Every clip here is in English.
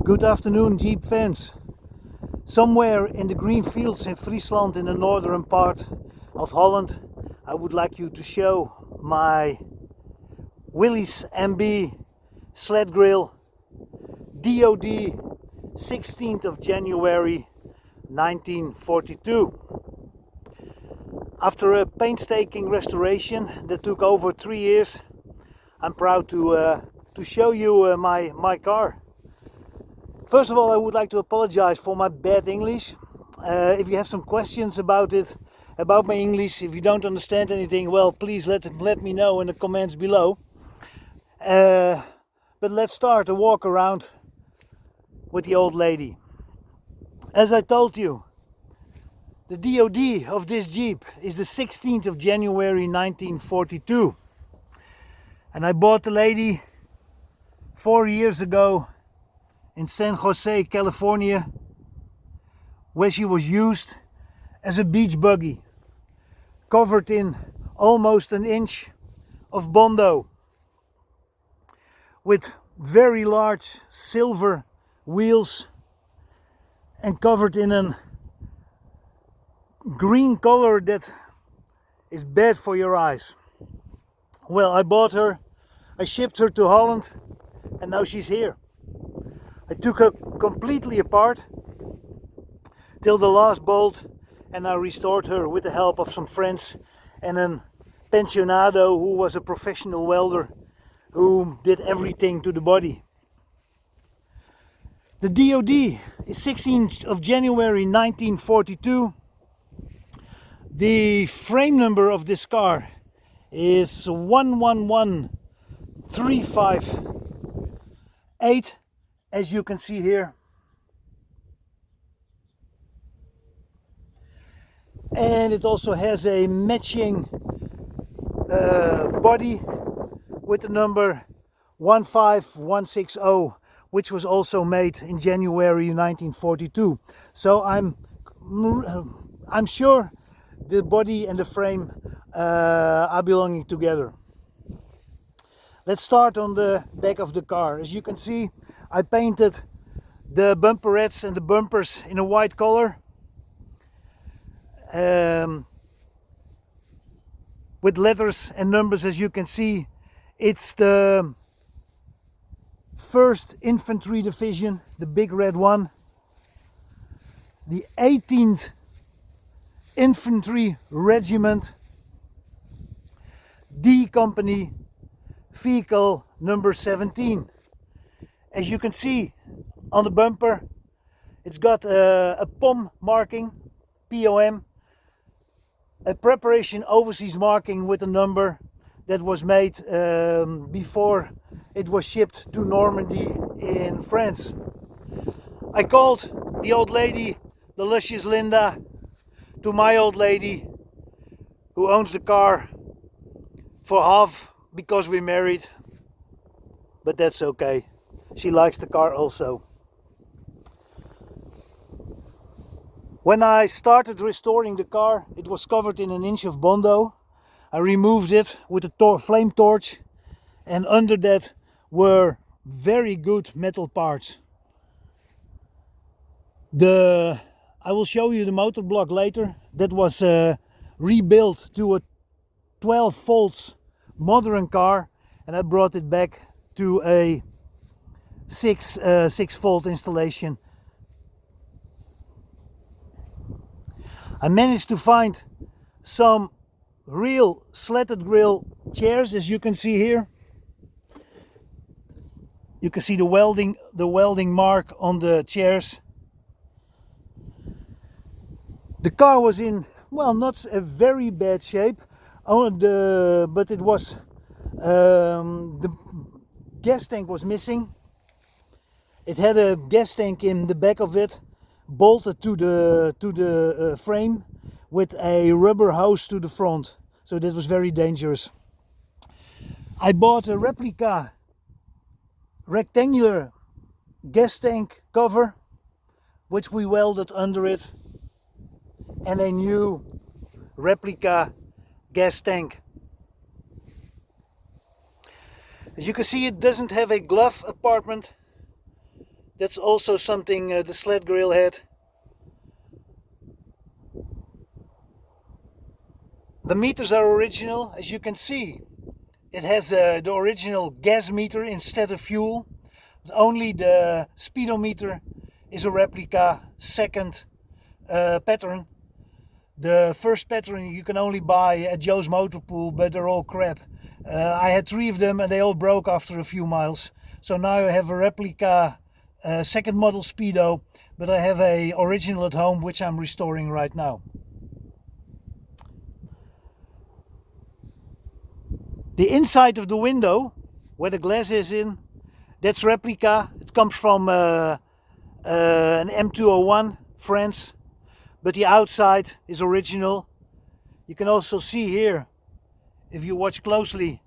Good afternoon, Jeep fans. Somewhere in the green fields in Friesland, in the northern part of Holland, I would like you to show my Willys MB Slat grill, DOD 16th of January 1942. After a painstaking restoration that took over 3 years, I'm proud to show you my car. First of all, I would like to apologize for my bad English. If you have some questions about it, about my English, if you don't understand anything, well, please let me know in the comments below. But let's start a walk around with the old lady. As I told you, the DOD of this Jeep is the 16th of January 1942. And I bought the lady 4 years ago in San Jose, California, where she was used as a beach buggy, covered in almost an inch of Bondo, with very large silver wheels and covered in a green color that is bad for your eyes. Well, I bought her, I shipped her to Holland, and now she's here. I took her completely apart till the last bolt, and I restored her with the help of some friends and a pensionado who was a professional welder who did everything to the body. The DOD is 16th of January 1942. The frame number of this car is 111358, as you can see here. And it also has a matching body with the number 15160, which was also made in January 1942. So I'm sure the body and the frame are belonging together. Let's start on the back of the car. As you can see, I painted the bumperettes and the bumpers in a white color, with letters and numbers. As you can see, it's the 1st Infantry Division, the big red one, the 18th Infantry Regiment, D Company, vehicle number 17. As you can see on the bumper, it's got a POM marking, POM, a preparation overseas marking with a number that was made before it was shipped to Normandy in France. I called the old lady, the luscious Linda, to my old lady who owns the car for half because we're married, but that's okay. She likes the car also. When I started restoring the car, it was covered in an inch of Bondo. I removed it with a flame torch, and under that were very good metal parts. I will show you the motor block later. That was rebuilt to a 12 volts modern car, and I brought it back to a 6 volt installation. I managed to find some real slatted grill chairs, as you can see here. You can see the welding mark on the chairs. The car was in, well, not a very bad shape, but it was the gas tank was missing. It had a gas tank in the back of it, bolted to the frame with a rubber hose to the front. So that was very dangerous. I bought a replica rectangular gas tank cover, which we welded under it, and a new replica gas tank. As you can see, it doesn't have a glove compartment. That's also something the Slat grill had. The meters are original, as you can see. It has the original gas meter instead of fuel. Only the speedometer is a replica second pattern. The first pattern you can only buy at Joe's Motor Pool, but they're all crap. I had 3 of them and they all broke after a few miles. So now I have a replica second model speedo, but I have a original at home which I'm restoring right now. The inside of the window, where the glass is in, that's replica. It comes from an M201 France, but the outside is original. You can also see here, if you watch closely,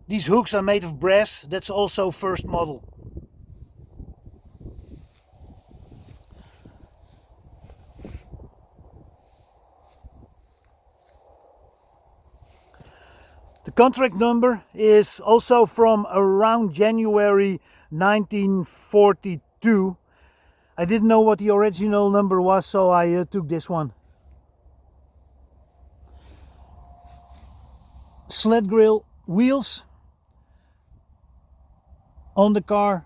these hooks are made of brass. That's also first model. The contract number is also from around January 1942. I didn't know what the original number was, so I took this one. Slat grill wheels on the car.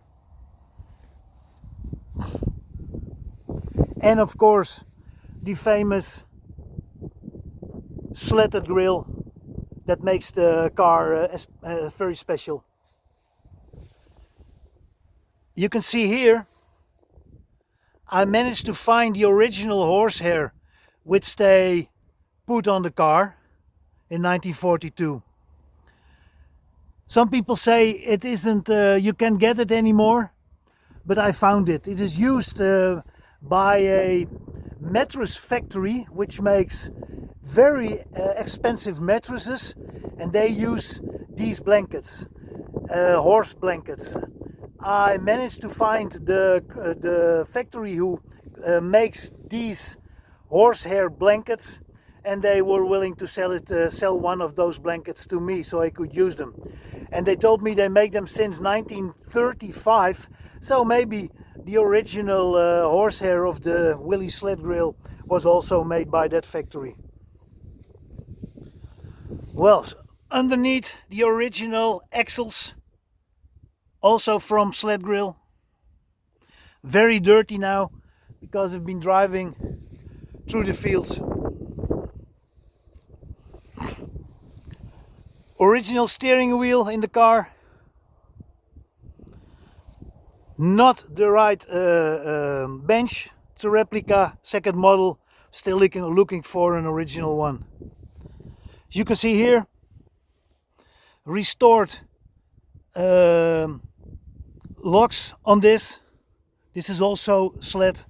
And of course, the famous slatted grill that makes the car very special. You can see here, I managed to find the original horsehair which they put on the car in 1942. Some people say it isn't, you can't get it anymore, but I found it. It is used by a mattress factory which makes very expensive mattresses, and they use these blankets, horse blankets. I managed to find the factory who makes these horsehair blankets, and they were willing to sell one of those blankets to me so I could use them. And they told me they make them since 1935, so maybe the original horsehair of the Willys Slat grill was also made by that factory. Well, underneath the original axles, also from Slat grill. Very dirty now because I've been driving through the fields. Original steering wheel in the car. Not the right bench. It's a replica, second model. Still looking for an original one. As you can see here, restored locks on this. This is also Slat.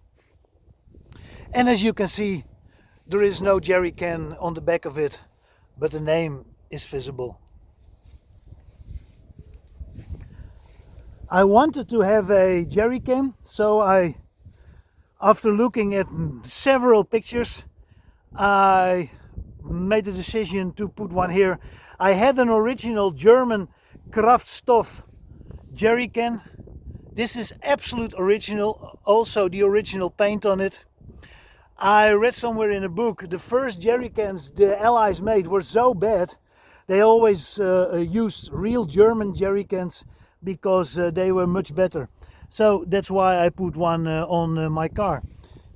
And as you can see, there is no jerry can on the back of it, but the name is visible. I wanted to have a jerry can, so after looking at several pictures, I made the decision to put one here. I had an original German Kraftstoff jerry can. This is absolute original, also the original paint on it. I read somewhere in a book, the first jerry cans the Allies made were so bad, they always used real German jerry cans because they were much better. So that's why I put one on my car.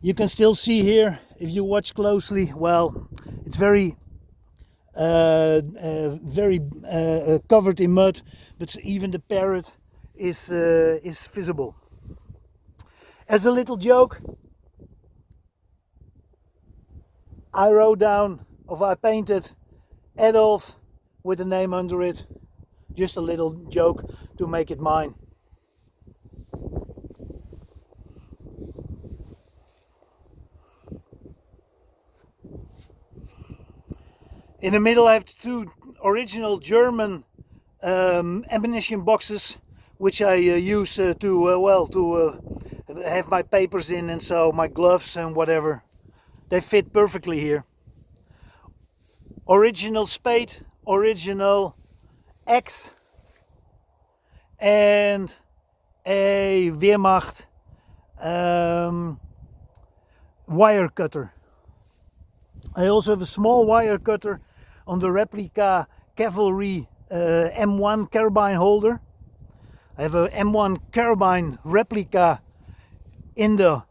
You can still see here, if you watch closely, well, it's very covered in mud, but even the parrot is visible. As a little joke, I wrote down, or I painted Adolf with a name under it. Just a little joke to make it mine. In the middle I have 2 original German ammunition boxes, which I use to have my papers in, and so my gloves and whatever. They fit perfectly here. Original spade, original axe, and a Wehrmacht wire cutter. I also have a small wire cutter on the replica cavalry M1 carabine holder. I have a M1 carabine replica in the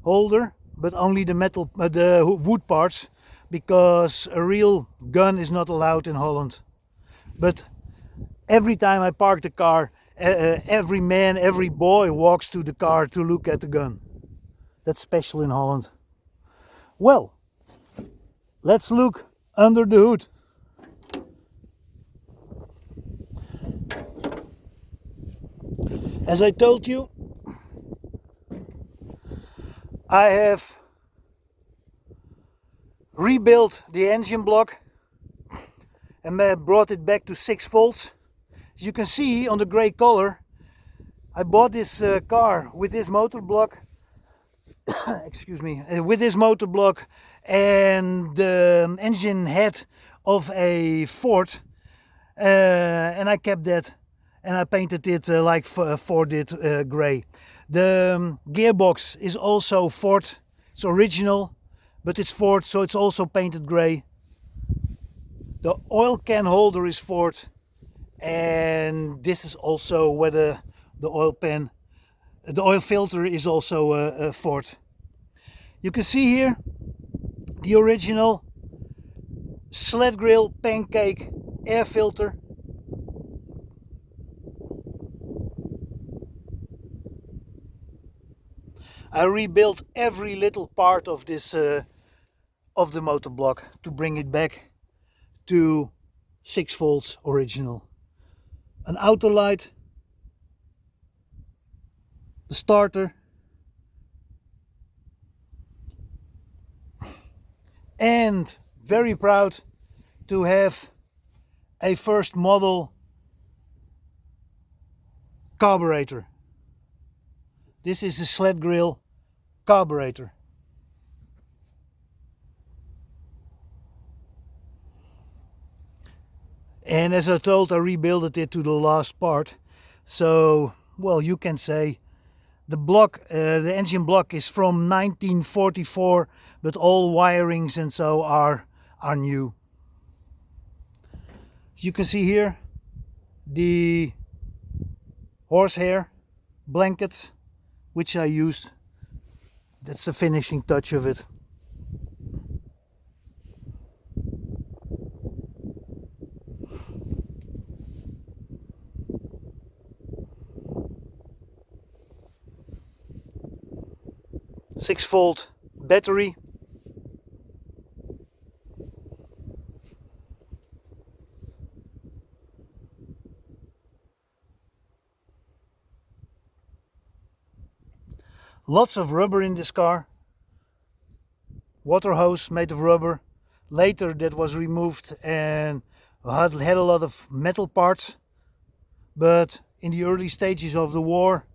holder, but only the metal, the wood parts, because a real gun is not allowed in Holland. But every time I park the car, every man, every boy walks to the car to look at the gun. That's special in Holland. Well, let's look under the hood. As I told you, I have rebuilt the engine block and brought it back to 6 volts. As you can see on the grey color, I bought this car with this motor block excuse me, with this motor block and the engine head of a Ford, and I kept that and I painted it like Ford did, grey. The gearbox is also Ford, it's original, but it's Ford, so it's also painted grey. The oil can holder is Ford, and this is also where the oil filter is also Ford. You can see here the original Slat grill pancake air filter. I rebuilt every little part of this of the motor block to bring it back to 6 volts original. An auto light, the starter, and very proud to have a first model carburetor. This is a Slat grill carburetor. And as I told, I rebuilt it to the last part. So, well, you can say the block, the engine block is from 1944, but all wirings and so are new. As you can see here, the horsehair blankets, which I used. That's the finishing touch of it. Six-volt battery. Lots of rubber in this car. Water hose made of rubber. Later that was removed and had a lot of metal parts. But in the early stages of the war,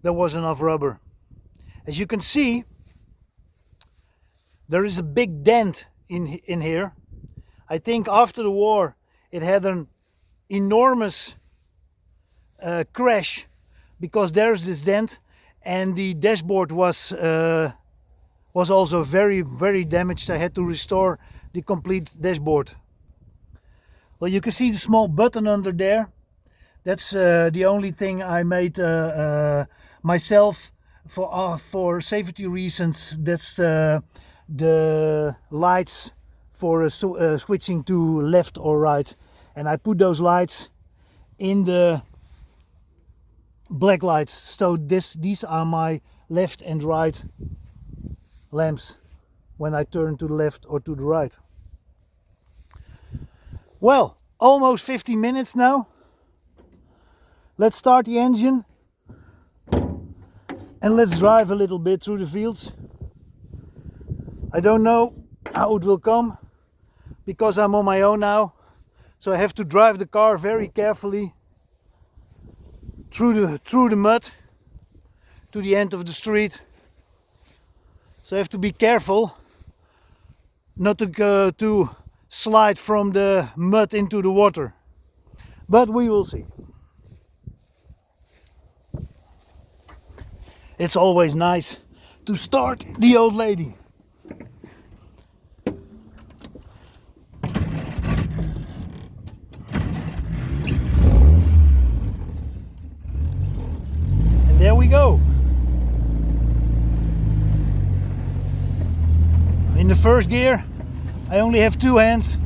there was enough rubber. As you can see, there is a big dent in here. I think after the war it had an enormous crash, because there's this dent, and the dashboard was also very damaged. I had to restore the complete dashboard. Well, you can see the small button under there. That's the only thing I made myself for safety reasons. That's the lights for switching to left or right, and I put those lights in the black lights. So these are my left and right lamps when I turn to the left or to the right. Well, almost 50 minutes now. Let's start the engine and let's drive a little bit through the fields. I don't know how it will come because I'm on my own now, so I have to drive the car very carefully through the mud to the end of the street. So I have to be careful not to go to slide from the mud into the water, but we will see. it's always nice to start the old lady. And there we go. In the first gear, I only have 2 hands.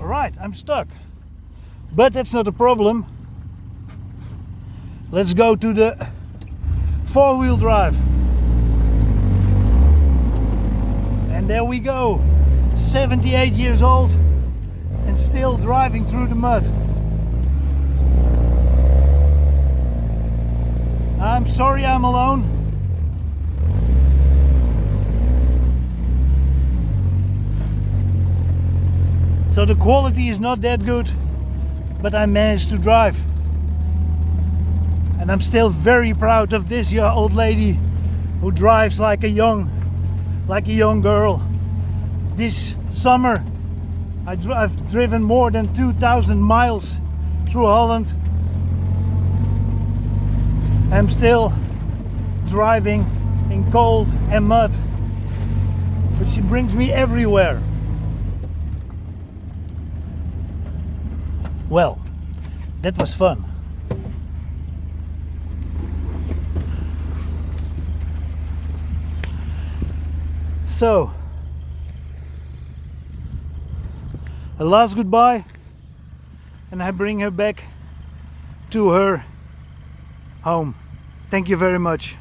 Alright, I'm stuck. But that's not a problem. Let's go to the 4-wheel drive. And there we go. 78 years old and still driving through the mud. I'm sorry I'm alone. So the quality is not that good, but I managed to drive. And I'm still very proud of this old lady who drives like a young girl. This summer I've driven more than 2,000 miles through Holland. I'm still driving in cold and mud, but she brings me everywhere. Well, that was fun. So, a last goodbye, and I bring her back to her home. Thank you very much.